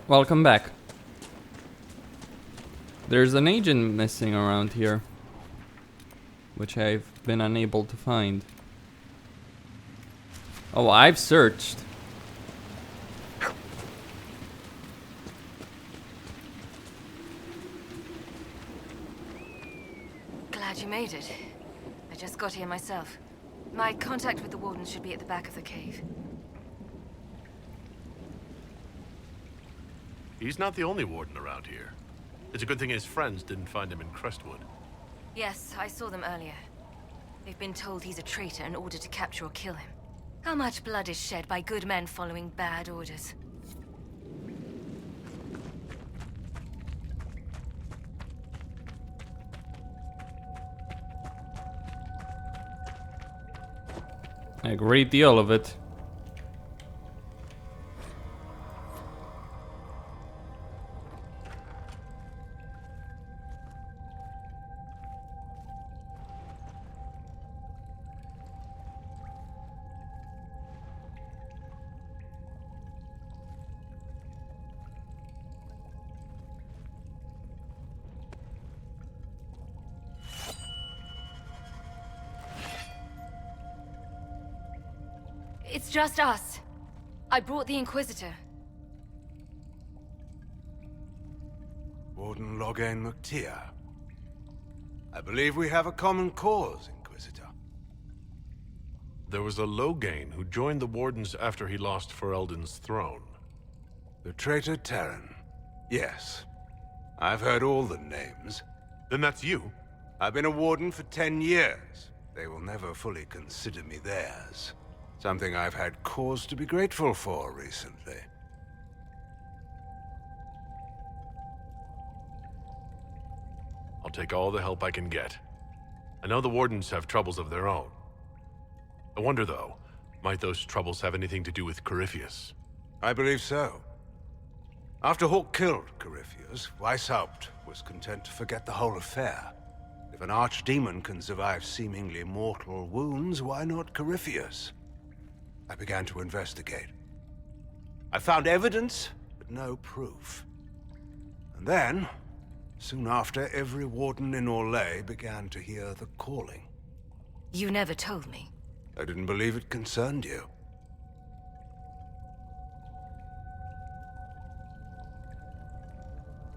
Welcome back. There's an agent missing around here, which I've been unable to find. Oh, I've searched. Glad you made it. I just got here myself. My contact with the Warden should be at the back of the cave. He's not the only Warden around here. It's a good thing his friends didn't find him in Crestwood. Yes, I saw them earlier. They've been told he's a traitor in order to capture or kill him. How much blood is shed by good men following bad orders? A great deal of it. It's just us. I brought the Inquisitor. Warden Loghain McTeer. I believe we have a common cause, Inquisitor. There was a Loghain who joined the Wardens after he lost Ferelden's throne. The traitor Terran. Yes. I've heard all the names. Then that's you? I've been a Warden for 10 years. They will never fully consider me theirs. Something I've had cause to be grateful for recently. I'll take all the help I can get. I know the Wardens have troubles of their own. I wonder, though, might those troubles have anything to do with Corypheus? I believe so. After Hawke killed Corypheus, Weishaupt was content to forget the whole affair. If an archdemon can survive seemingly mortal wounds, why not Corypheus? I began to investigate. I found evidence, but no proof. And then, soon after, every Warden in Orlais began to hear the calling. You never told me. I didn't believe it concerned you.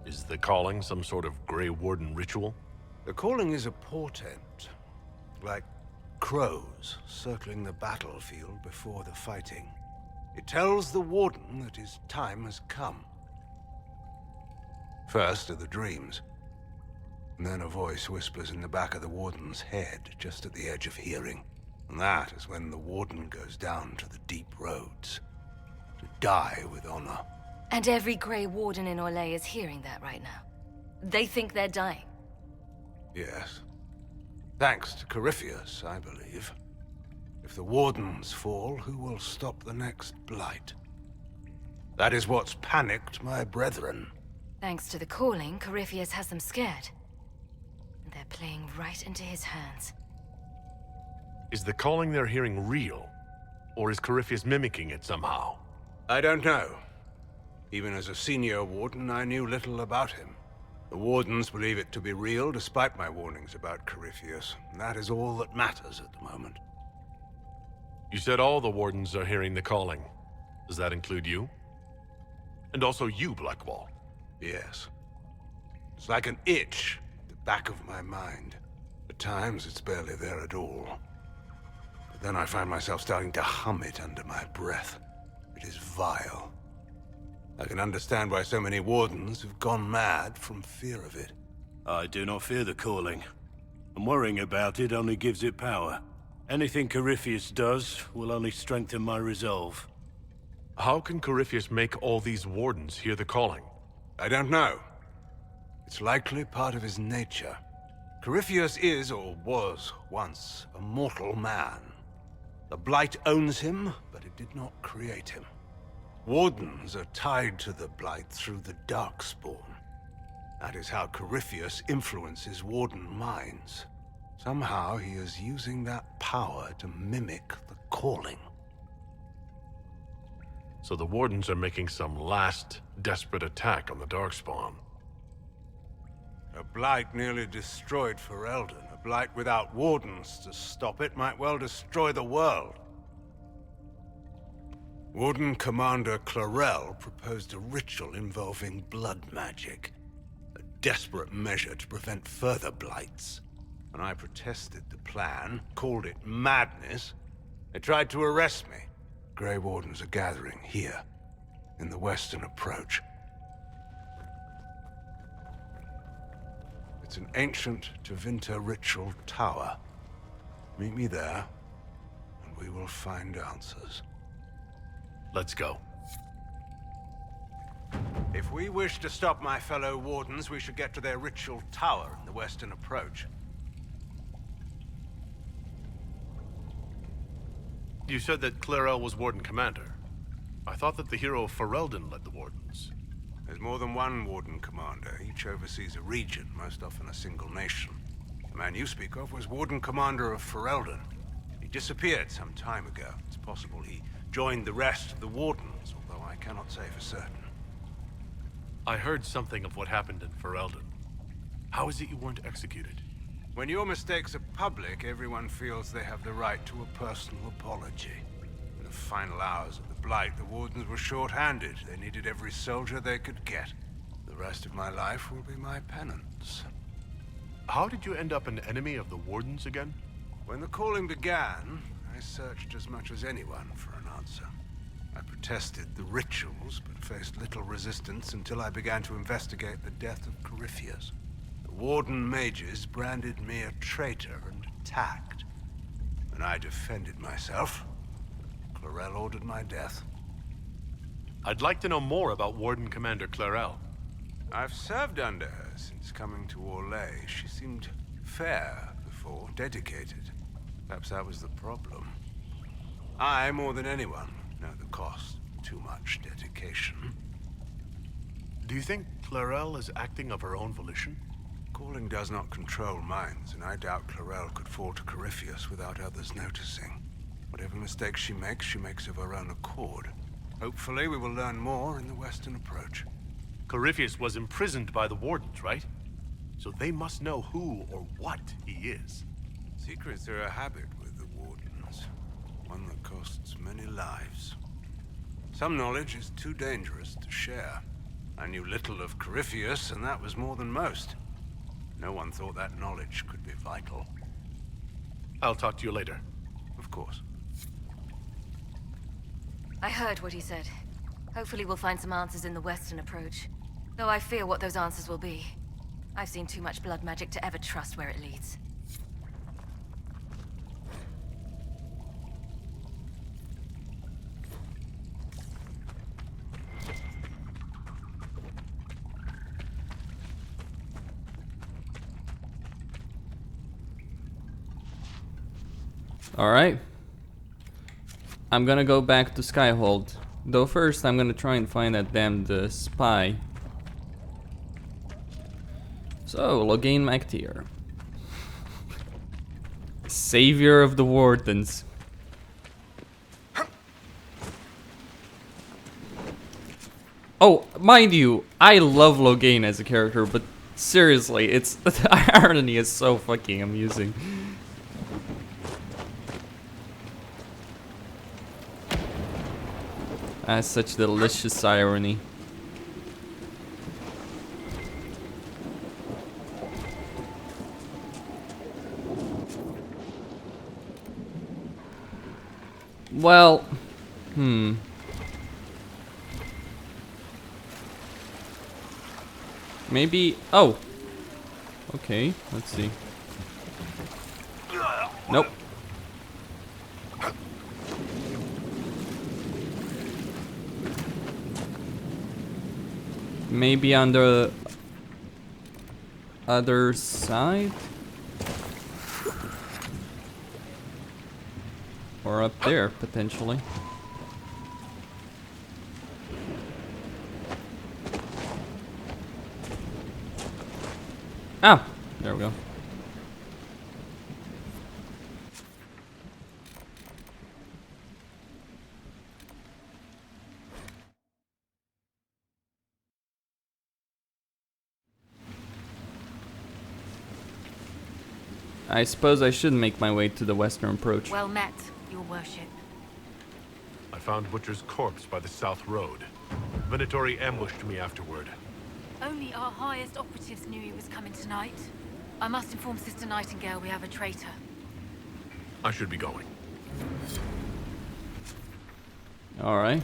Is the calling some sort of Grey Warden ritual? The calling is a portent, like crows circling the battlefield before the fighting. It tells the Warden that his time has come. First are the dreams. And then a voice whispers in the back of the Warden's head, just at the edge of hearing. And that is when the Warden goes down to the deep roads, to die with honor. And every Grey Warden in Orlais is hearing that right now. They think they're dying. Yes. Thanks to Corypheus, I believe. If the Wardens fall, who will stop the next blight? That is what's panicked my brethren. Thanks to the calling, Corypheus has them scared. And they're playing right into his hands. Is the calling they're hearing real? Or is Corypheus mimicking it somehow? I don't know. Even as a senior Warden, I knew little about him. The Wardens believe it to be real, despite my warnings about Corypheus. And that is all that matters at the moment. You said all the Wardens are hearing the calling. Does that include you? And also you, Blackwall? Yes. It's like an itch at the back of my mind. At times, it's barely there at all. But then I find myself starting to hum it under my breath. It is vile. I can understand why so many Wardens have gone mad from fear of it. I do not fear the calling. And worrying about it only gives it power. Anything Corypheus does will only strengthen my resolve. How can Corypheus make all these Wardens hear the calling? I don't know. It's likely part of his nature. Corypheus is, or was, once a mortal man. The Blight owns him, but it did not create him. Wardens are tied to the Blight through the Darkspawn. That is how Corypheus influences Warden minds. Somehow he is using that power to mimic the calling. So the Wardens are making some last, desperate attack on the Darkspawn. A blight nearly destroyed Ferelden. A blight without Wardens to stop it might well destroy the world. Warden Commander Clarel proposed a ritual involving blood magic. A desperate measure to prevent further blights. When I protested the plan, called it madness, they tried to arrest me. Grey Wardens are gathering here, in the western approach. It's an ancient Tevinter ritual tower. Meet me there, and we will find answers. Let's go. If we wish to stop my fellow Wardens, we should get to their ritual tower in the western approach. You said that Clarel was Warden Commander. I thought that the hero of Ferelden led the Wardens. There's more than one Warden Commander. Each oversees a region, most often a single nation. The man you speak of was Warden Commander of Ferelden. He disappeared some time ago. It's possible he joined the rest of the Wardens, although I cannot say for certain. I heard something of what happened in Ferelden. How is it you weren't executed? When your mistakes are public, everyone feels they have the right to a personal apology. In the final hours of the Blight, the Wardens were short-handed. They needed every soldier they could get. The rest of my life will be my penance. How did you end up an enemy of the Wardens again? When the calling began, I searched as much as anyone for an answer. I protested the rituals, but faced little resistance until I began to investigate the death of Corypheus. The Warden mages branded me a traitor and attacked. When I defended myself, Clarel ordered my death. I'd like to know more about Warden Commander Clarel. I've served under her since coming to Orlais. She seemed fair before, dedicated. Perhaps that was the problem. I, more than anyone, know the cost of too much dedication. Do you think Clarel is acting of her own volition? Calling does not control minds, and I doubt Clarel could fall to Corypheus without others noticing. Whatever mistakes she makes of her own accord. Hopefully we will learn more in the western approach. Corypheus was imprisoned by the Wardens, right? So they must know who or what he is. Secrets are a habit with the Wardens, one that costs many lives. Some knowledge is too dangerous to share. I knew little of Corypheus, and that was more than most. No one thought that knowledge could be vital. I'll talk to you later. Of course. I heard what he said. Hopefully we'll find some answers in the western approach. Though I fear what those answers will be. I've seen too much blood magic to ever trust where it leads. Alright. I'm gonna go back to Skyhold. Though first I'm gonna try and find that damned spy. So, Loghain MacTier. Savior of the Wardens. Oh, mind you, I love Loghain as a character, but seriously, it's the irony is so fucking amusing. That's such delicious irony. Well, maybe, oh. Okay, let's see. Nope. Maybe on the other side? Or up there, potentially. Ah! There we go. I suppose I should make my way to the western approach. Well met, your worship. I found Butcher's corpse by the south road. Venatori ambushed me afterward. Only our highest operatives knew he was coming tonight. I must inform Sister Nightingale we have a traitor. I should be going. Alright.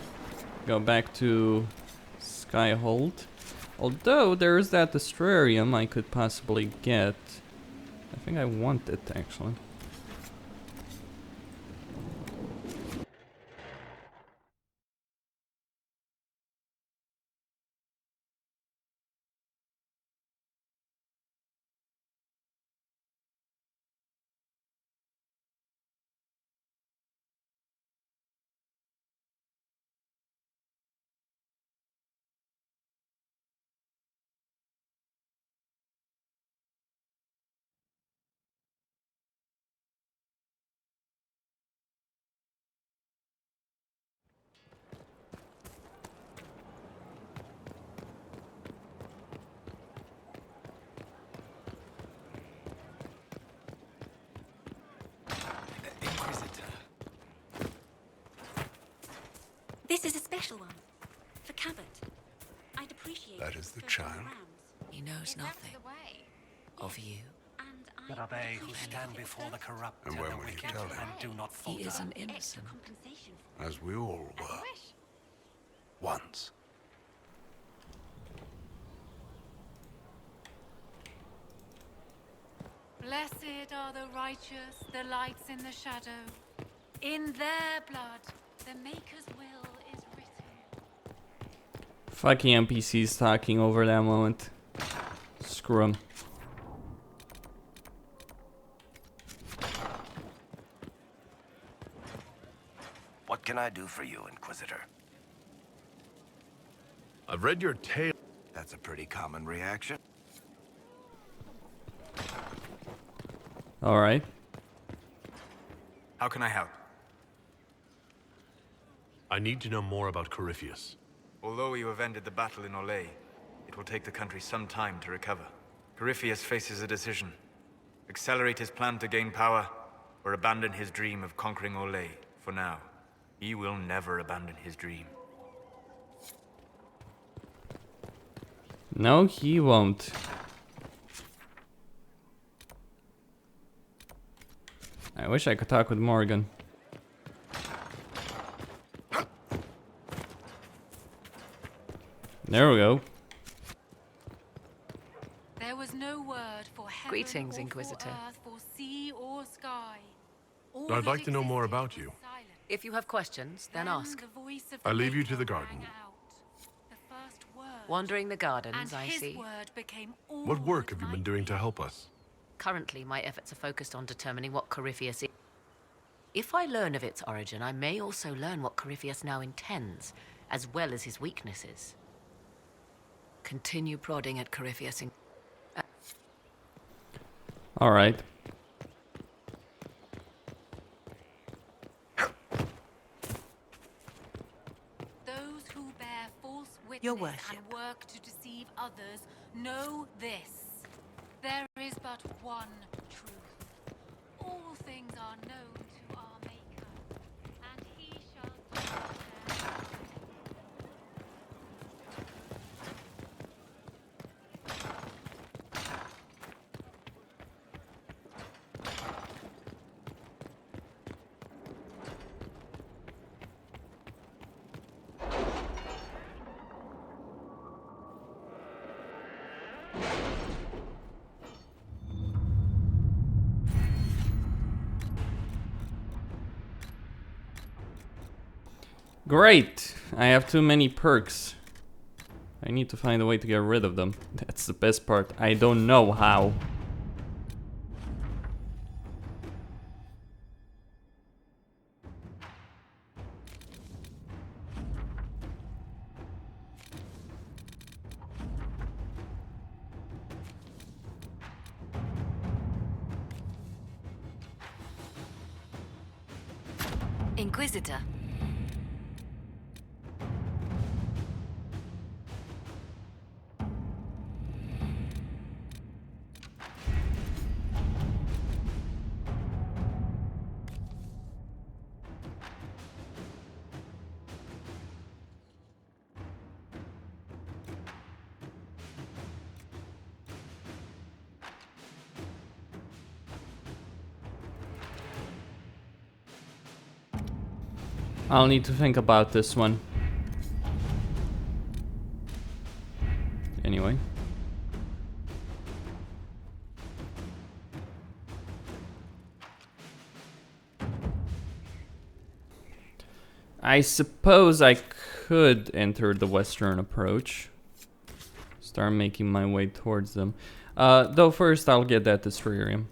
Go back to Skyhold. Although there is that Astrarium I could possibly get. I think I want it actually. This is a special one. For Cabot. I'd appreciate That it is the for child. Rams. He knows nothing of you. And There are they who stand before the corrupt And and, when the will you wicked tell him? and do not falter. He is an extra innocent. compensation for As we all were. Once. Blessed are the righteous, the lights in the shadow. In their blood, the Maker's will is written. Fucking NPCs talking over that moment. Screw 'em. What can I do for you, Inquisitor? I've read your tale. That's a pretty common reaction. Alright. How can I help? I need to know more about Corypheus. Although you have ended the battle in Olay, it will take the country some time to recover. Corypheus faces a decision. Accelerate his plan to gain power, or abandon his dream of conquering Olay for now. He will never abandon his dream. No, he won't. I wish I could talk with Morgan. There we go. There was no word for heaven Greetings, or Inquisitor. For earth, for sea or sky. All I'd that like to know more existed about was you. silent. If you have questions, then ask. the voice of I leave you to Maker the garden. rang out. The first word, Wandering the gardens, and I his see. word became all What work that have you might been doing to be. help us? Currently, my efforts are focused on determining what Corypheus is. If I learn of its origin, I may also learn what Corypheus now intends, as well as his weaknesses. Continue prodding at Corypheus. Alright. Those who bear false Your witness worship. and work to deceive others know this. There is but one truth. All things are known to our Maker, and he shall judge them. Great! I have too many perks. I need to find a way to get rid of them. That's the best part. I don't know how. Inquisitor. I'll need to think about this one. Anyway. I suppose I could enter the western approach. Start making my way towards them. Though first I'll get that Destroyerium.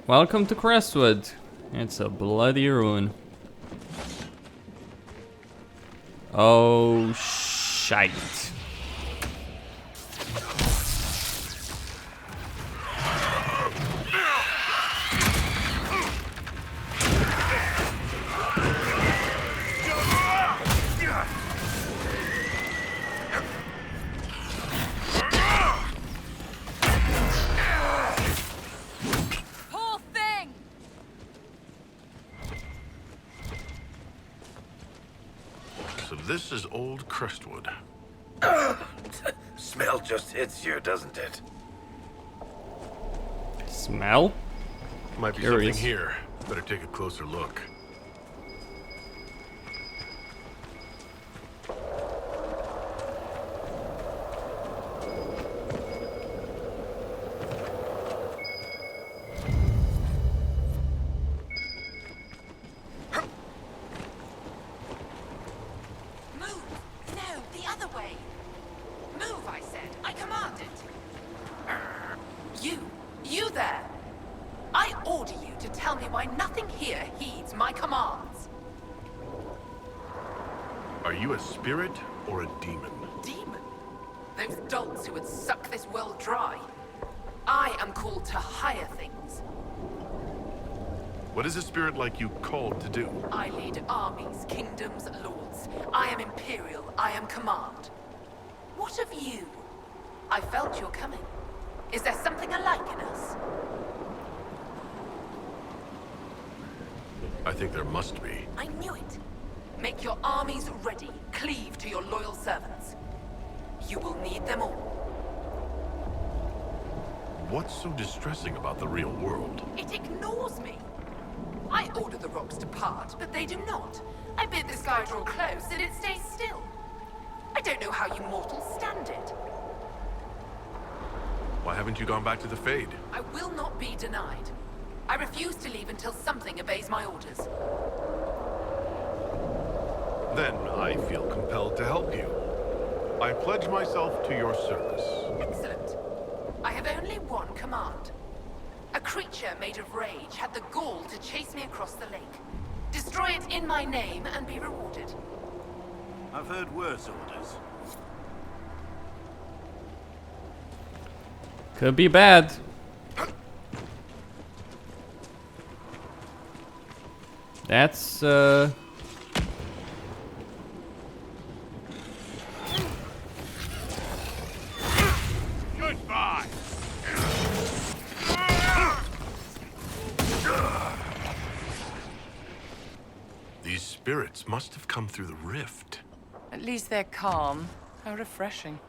Welcome to Crestwood. It's a bloody ruin. Oh, shite. This is old Crestwood. Smell just hits you, doesn't it? Smell? Might be Curious. something here. Better take a closer look. Are you a spirit or a demon? Demon? Those dolts who would suck this world dry. I am called to higher things. What is a spirit like you called to do? I lead armies, kingdoms, lords. I am imperial, I am command. What of you? I felt your coming. Is there something alike in us? I think there must be. I knew it. Make your armies ready. Cleave to your loyal servants. You will need them all. What's so distressing about the real world? It ignores me. I order the rocks to part, but they do not. I bid the sky draw close, and it stays still. I don't know how you mortals stand it. Why haven't you gone back to the Fade? I will not be denied. I refuse to leave until something obeys my orders. Then I feel compelled to help you. I pledge myself to your service. Excellent. I have only one command. A creature made of rage had the gall to chase me across the lake. Destroy it in my name and be rewarded. I've heard worse orders. Could be bad. That's, Goodbye! These spirits must have come through the rift. At least they're calm. How refreshing.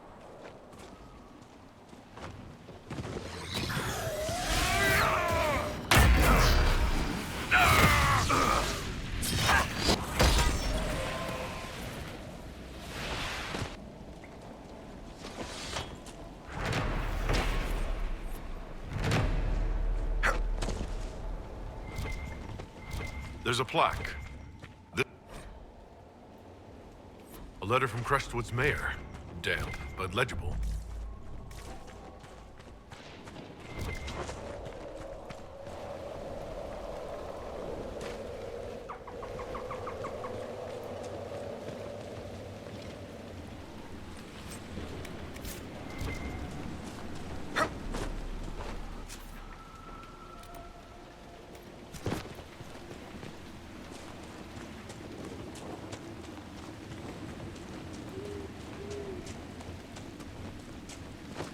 There's a plaque. A letter from Crestwood's mayor. Damp, but legible.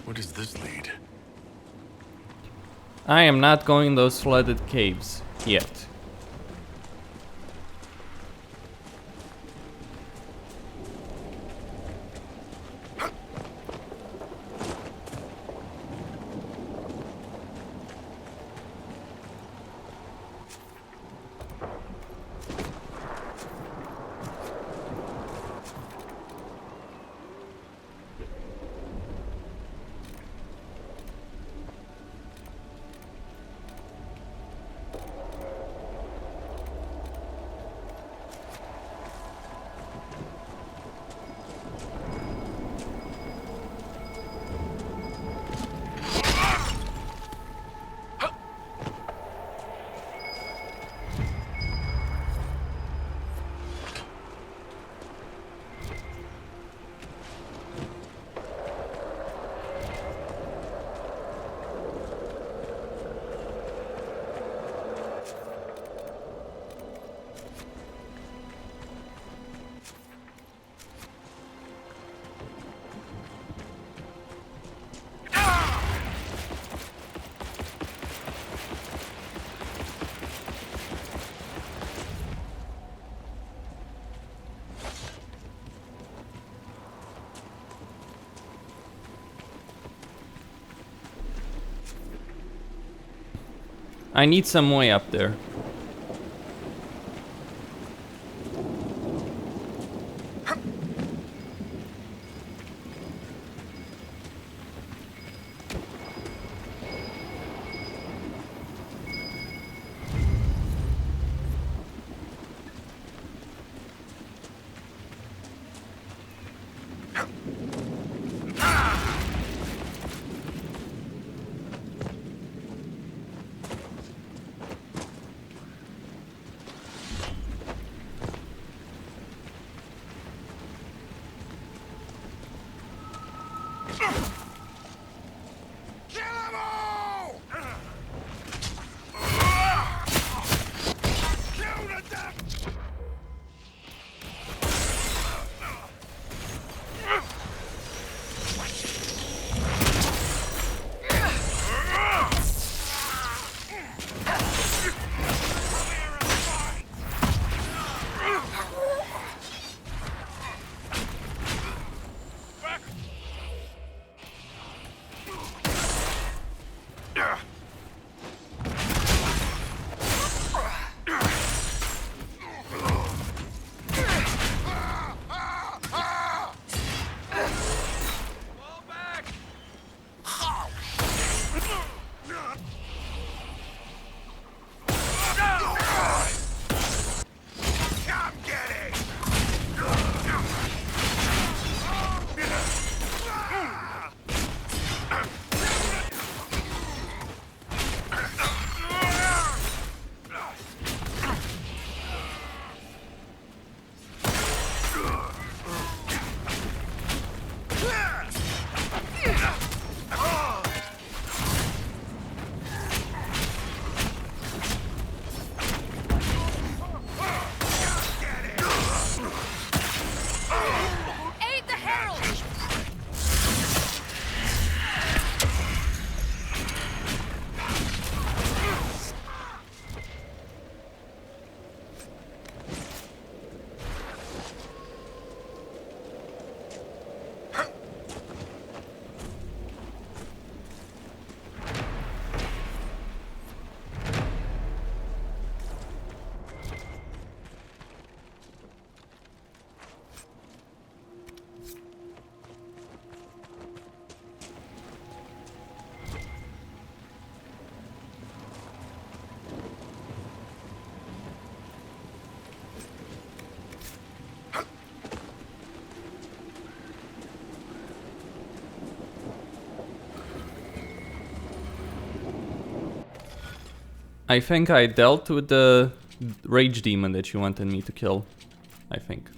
Where does this lead? I am not going in those flooded caves yet. I need some way up there. I think I dealt with the rage demon that you wanted me to kill. I think.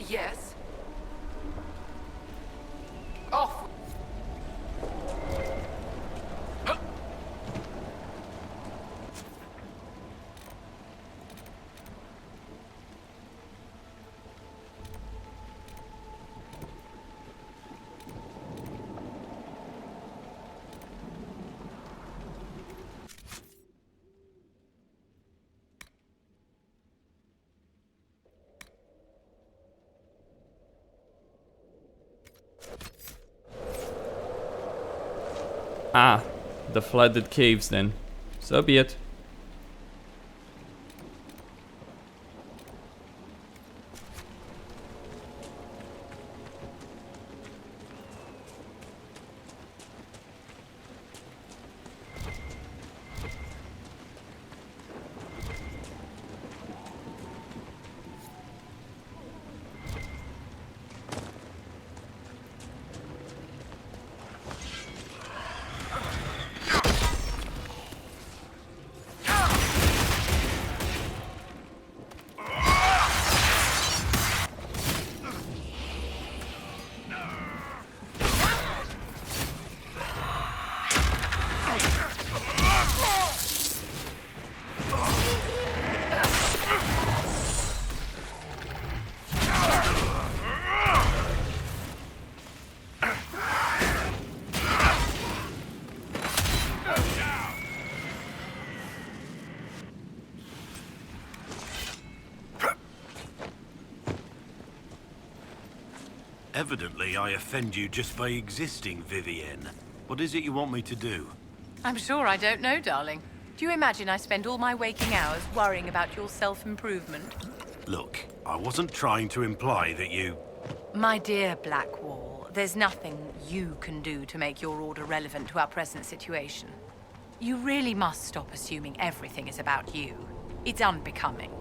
Yes. Off. Ah, the flooded caves then. So be it. Evidently, I offend you just by existing, Vivienne. What is it you want me to do? I'm sure I don't know, darling. Do you imagine I spend all my waking hours worrying about your self-improvement? Look, I wasn't trying to imply that you... My dear Blackwall, there's nothing you can do to make your order relevant to our present situation. You really must stop assuming everything is about you. It's unbecoming.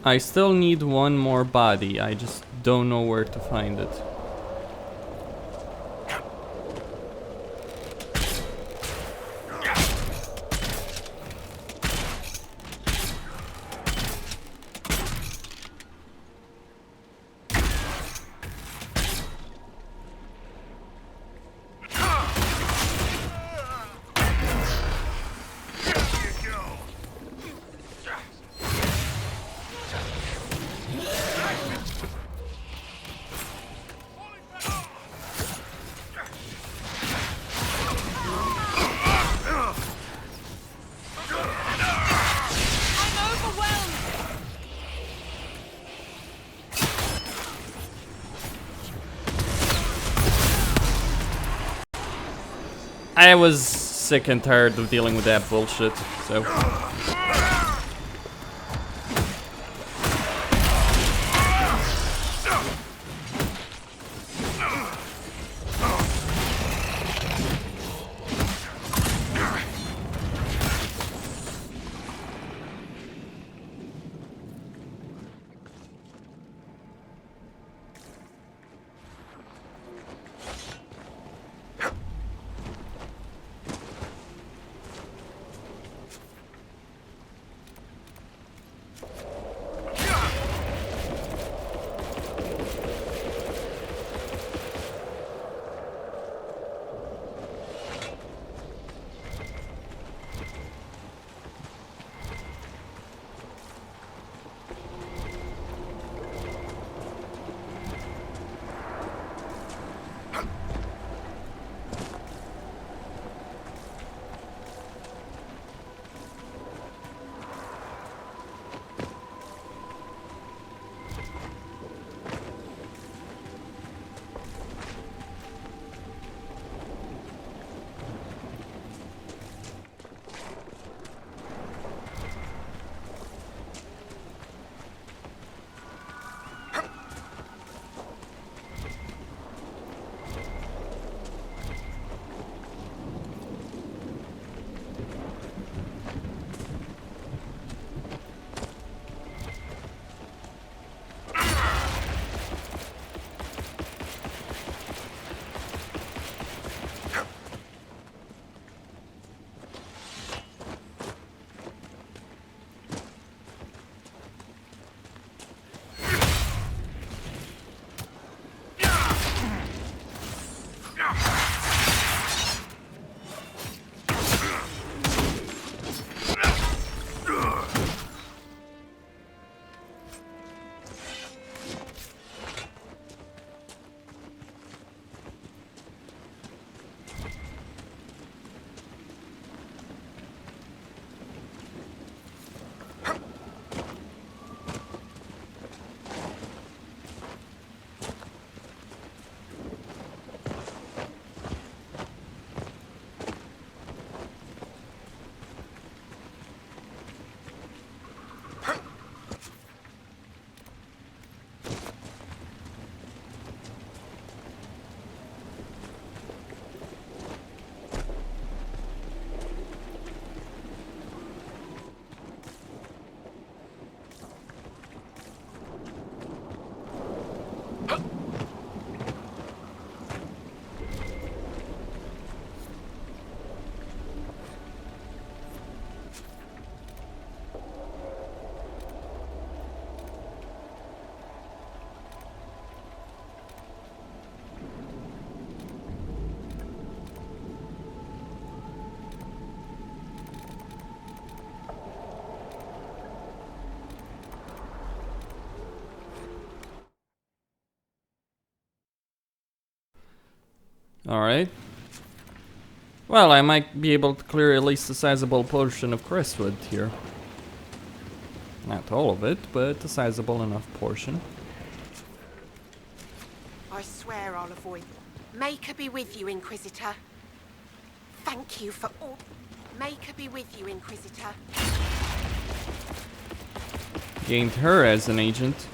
I still need one more body. I just don't know where to find it. I was sick and tired of dealing with that bullshit, so... Alright. Well, I might be able to clear at least a sizable portion of Crestwood here. Not all of it, but a sizable enough portion. I swear I'll avoid. May her be with you, Inquisitor. Thank you for all. May her be with you, Inquisitor. Gained her as an agent.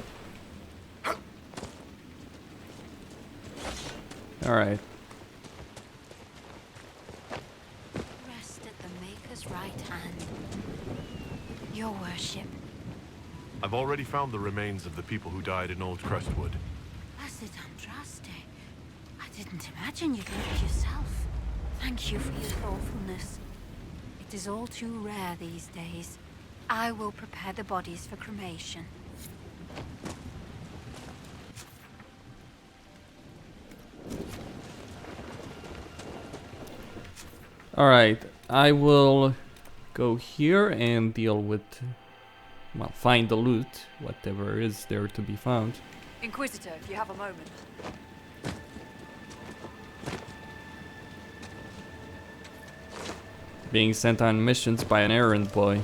Alright. Rest at the Maker's right hand. Your worship. I've already found the remains of the people who died in Old Crestwood. Didn't imagine you'd do it yourself. Thank you for your thoughtfulness. It is all too rare these days. I will prepare the bodies for cremation. Alright, I will go here and deal with, well, find the loot, whatever is there to be found. Inquisitor, if you have a moment. Being sent on missions by an errand boy.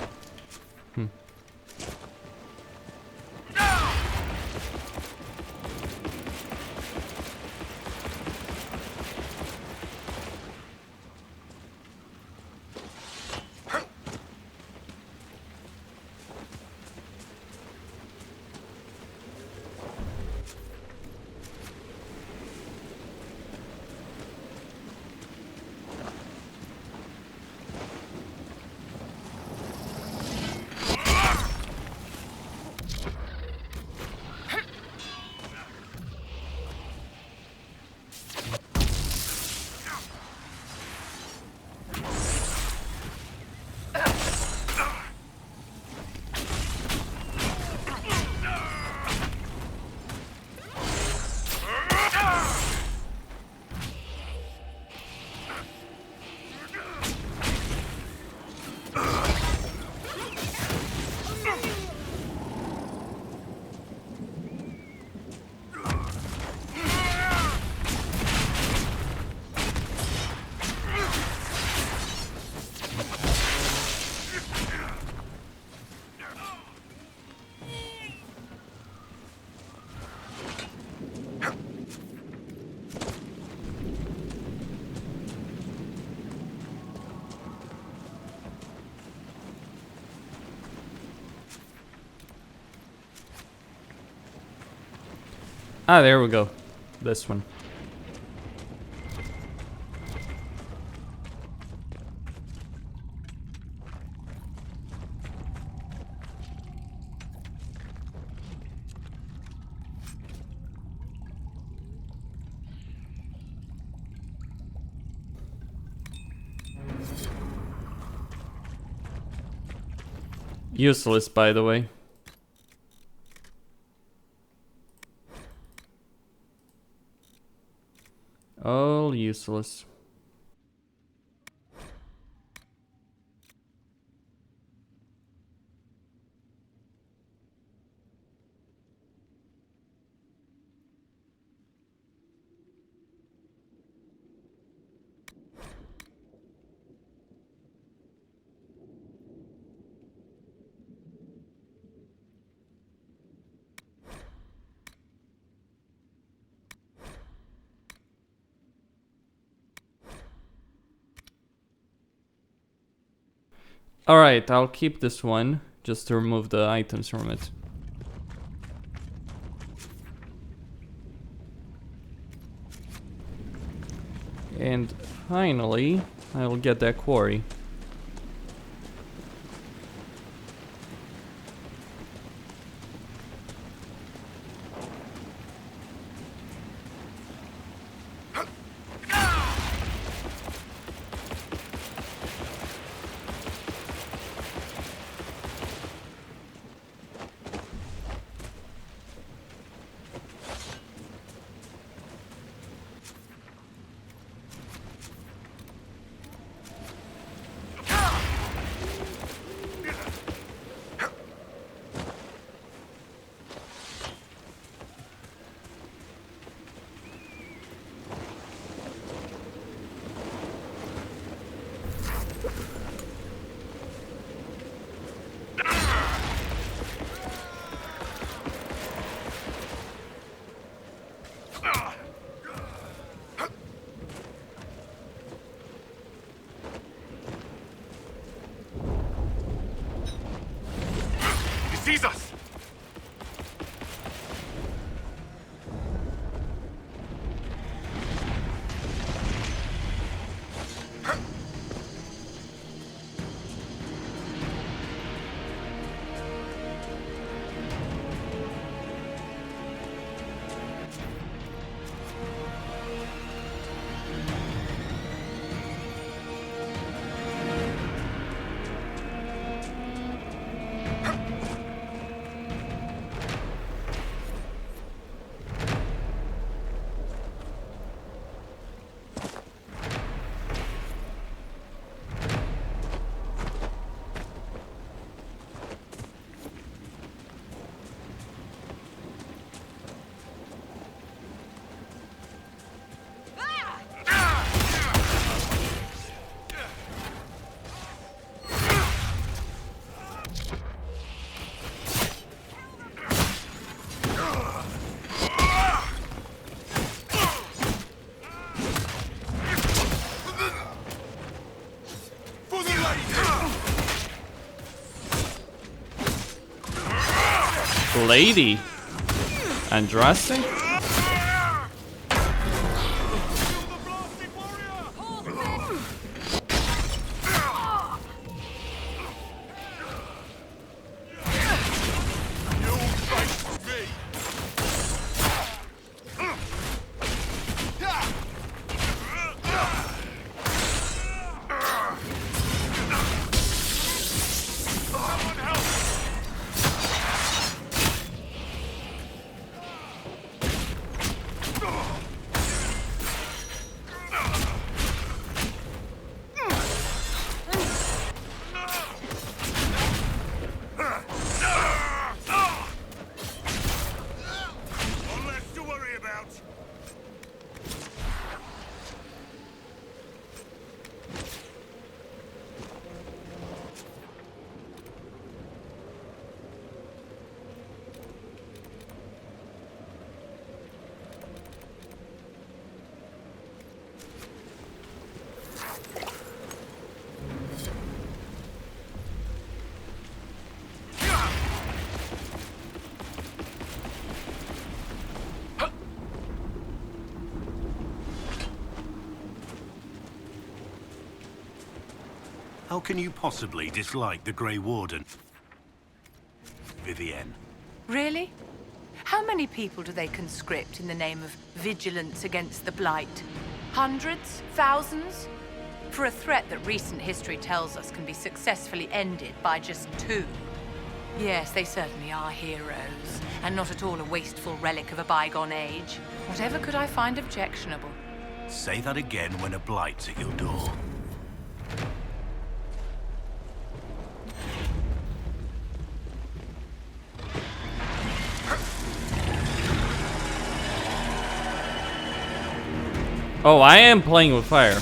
Ah, there we go. This one. Useless, by the way. All useless. Alright, I'll keep this one, just to remove the items from it. And finally, I'll get that quarry. sees us! lady. Andraste? How can you possibly dislike the Grey Warden? Vivienne. Really? How many people do they conscript in the name of vigilance against the Blight? Hundreds? Thousands? For a threat that recent history tells us can be successfully ended by just 2. Yes, they certainly are heroes, and not at all a wasteful relic of a bygone age. Whatever could I find objectionable? Say that again when a Blight's at your door. Oh, I am playing with fire.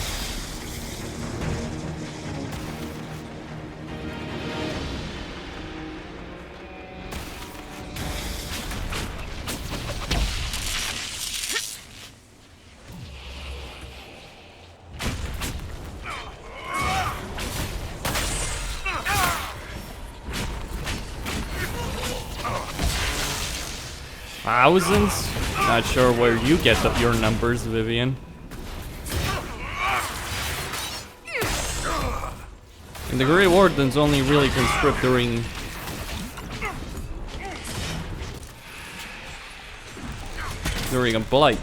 Thousands? Not sure where you get your numbers, Vivienne. And the Grey Wardens only really conscript during a blight.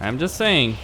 I'm just saying.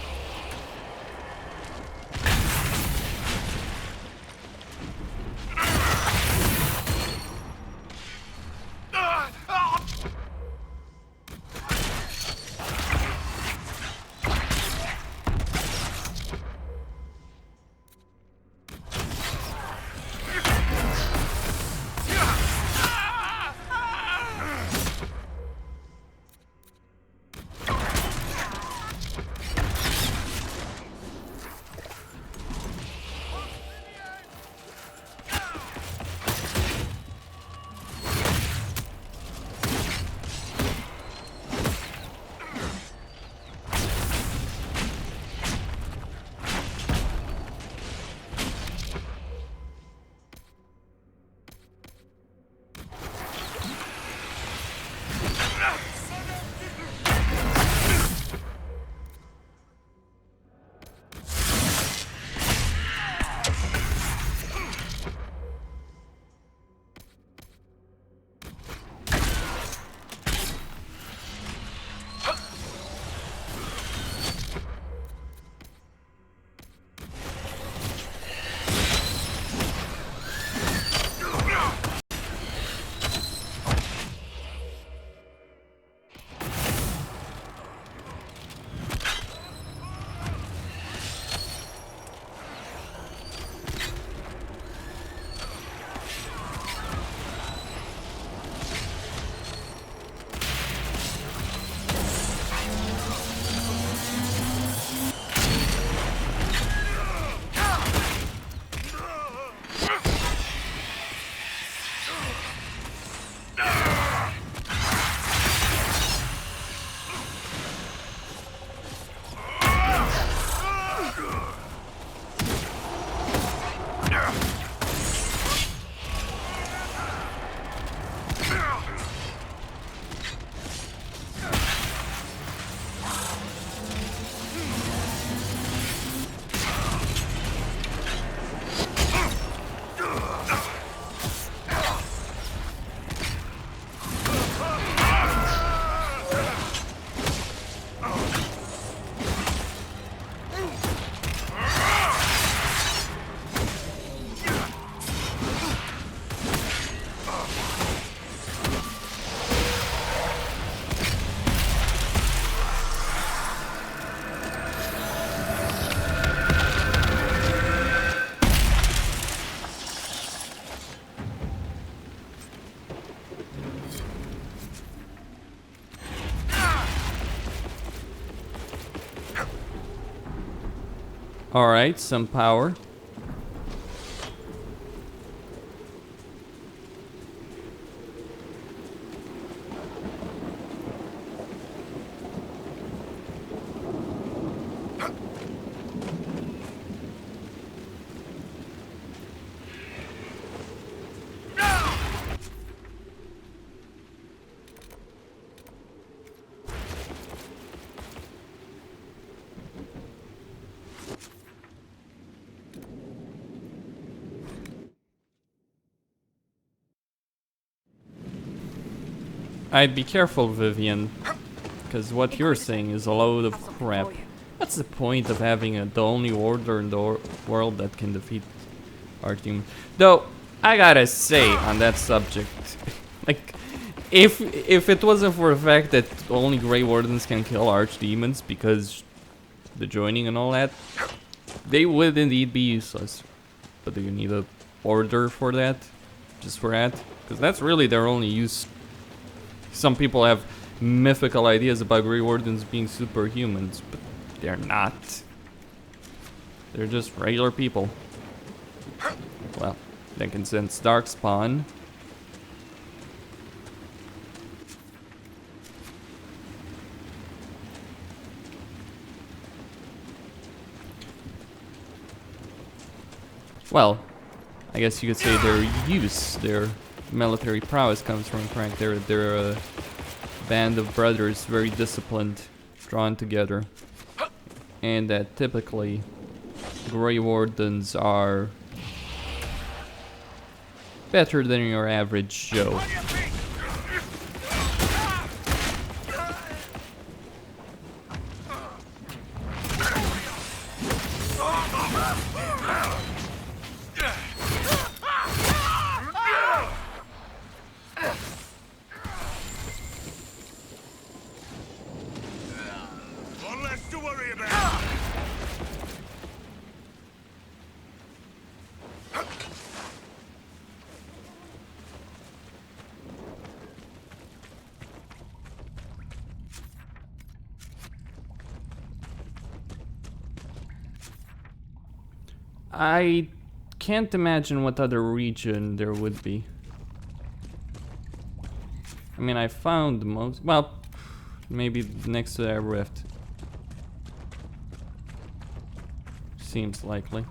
Alright, some power. I'd be careful, Vivian, because what you're saying is a load of crap. What's the point of having the only warder in the world that can defeat Archdemons? Though, I gotta say on that subject, like, if it wasn't for the fact that only Grey Wardens can kill Archdemons because the joining and all that, they would indeed be useless. But do you need a order for that? Just for that? Because that's really their only use. Some people have mythical ideas about Grey Wardens being superhumans, but they're not. They're just regular people. Well, they can sense Darkspawn. Well, I guess you could say their military prowess comes from the fact they're a band of brothers, very disciplined, drawn together, and that typically Grey Wardens are better than your average Joe. I can't imagine what other region there would be. I mean, I found most... Well, maybe next to that rift. Seems likely.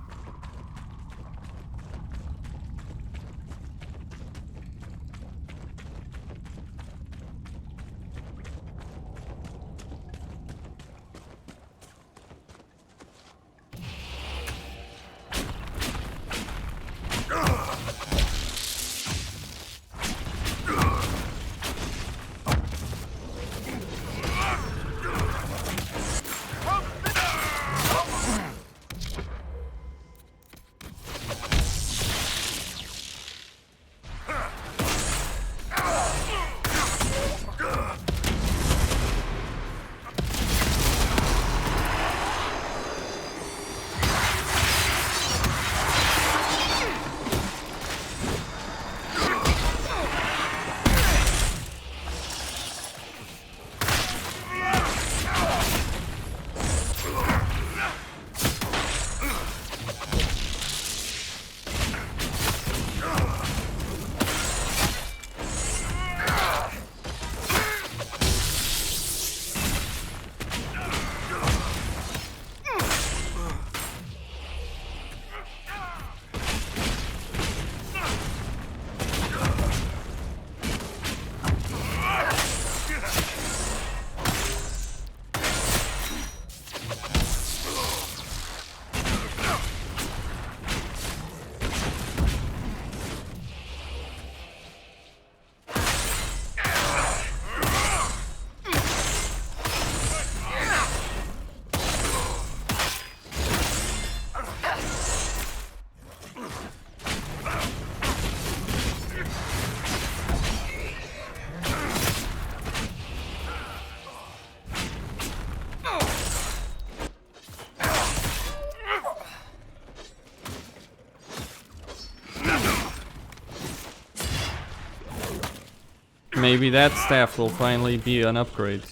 Maybe that staff will finally be an upgrade.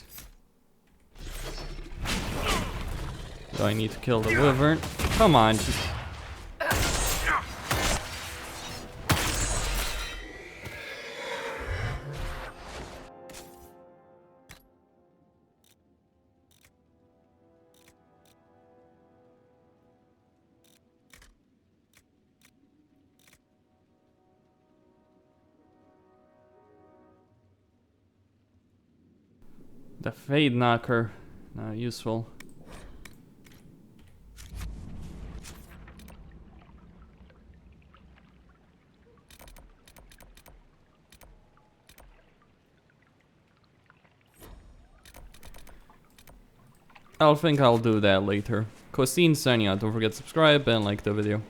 Do I need to kill the wyvern? Come on, just... The Fade Knocker, not useful. I'll do that later. Costin signing out. Don't forget to subscribe and like the video.